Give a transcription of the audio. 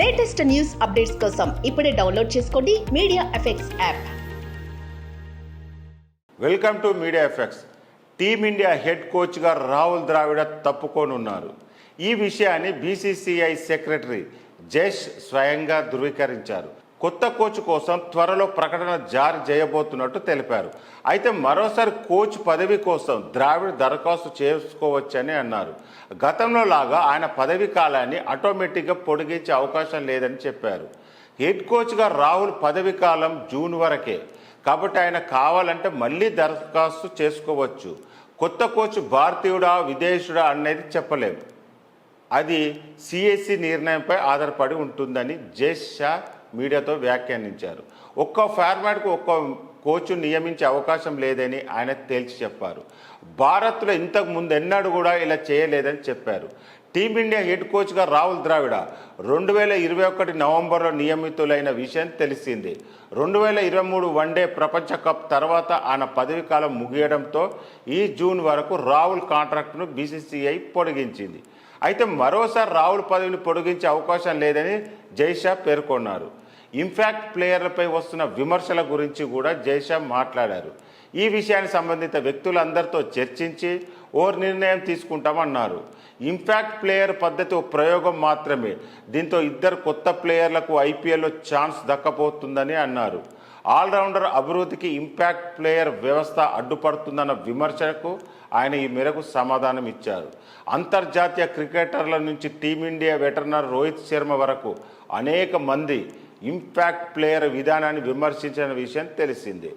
Latest news updates కోసం ఇప్పుడే download చేసుకోండి media effects app. Welcome to media effects. Team India head కోచ్గా రాహుల్ ద్రావిడ్ తప్పుకోనున్నారు. ఈ విషయాన్ని బీసీసీఐ సెక్రటరీ జయేష్ స్వయంగా ధృవీకరించారు. కొత్త కోచ్ కోసం త్వరలో ప్రకటన జారీ చేయబోతున్నట్టు తెలిపారు. అయితే మరోసారి కోచ్ పదవి కోసం ద్రావిడ్ దరఖాస్తు చేసుకోవచ్చని అన్నారు. గతంలో లాగా ఆయన పదవి కాలాన్ని ఆటోమేటిక్గా పొడిగించే అవకాశం లేదని చెప్పారు. హెడ్ కోచ్గా రాహుల్ పదవి కాలం జూన్ వరకే కాబట్టి ఆయన కావాలంటే మళ్ళీ దరఖాస్తు చేసుకోవచ్చు. కొత్త కోచ్ భారతీయుడా విదేశీయుడా అనేది చెప్పలేము. అది సిఎస్సి నిర్ణయంపై ఆధారపడి ఉంటుందని జయేష్ షా మీడియాతో వ్యాఖ్యానించారు. ఒక్క ఫార్మాట్కు ఒక్క కోచ్ నియమించే అవకాశం లేదని ఆయన తేల్చి చెప్పారు. భారత్లో ఇంతకు ముందు ఎన్నడూ కూడా ఇలా చేయలేదని చెప్పారు. టీమిండియా హెడ్ కోచ్గా రాహుల్ ద్రావిడ్ 2021 నవంబర్లో నియమితులైన విషయం తెలిసిందే. 2023 వన్డే ప్రపంచ కప్ తర్వాత ఆయన పదవి కాలం ముగియడంతో ఈ జూన్ వరకు రాహుల్ కాంట్రాక్టును బీసీసీఐ పొడిగించింది. అయితే మరోసారి రాహుల్ పదవిని పొడిగించే అవకాశం లేదని జైషా పేర్కొన్నారు. ఇంపాక్ట్ ప్లేయర్లపై వస్తున్న విమర్శల గురించి కూడా జైషా మాట్లాడారు. ఈ విషయానికి సంబంధిత వ్యక్తులందరితో చర్చించి ఓ నిర్ణయం తీసుకుంటామన్నారు. ఇంపాక్ట్ ప్లేయర్ పద్ధతి ఓ ప్రయోగం మాత్రమే. దీంతో ఇద్దరు కొత్త ప్లేయర్లకు ఐపీఎల్లో ఛాన్స్ దక్కపోతుందని అన్నారు. ఆల్రౌండర్ అభివృద్ధికి ఇంపాక్ట్ ప్లేయర్ వ్యవస్థ అడ్డుపడుతుందన్న విమర్శకు ఆయన ఈ మేరకు సమాధానం ఇచ్చారు. అంతర్జాతీయ క్రికెటర్ల నుంచి టీమిండియా వెటరనర్ రోహిత్ శర్మ వరకు అనేక మంది ఇంపాక్ట్ ప్లేయర్ విధానాన్ని విమర్శించిన విషయం తెలిసిందే.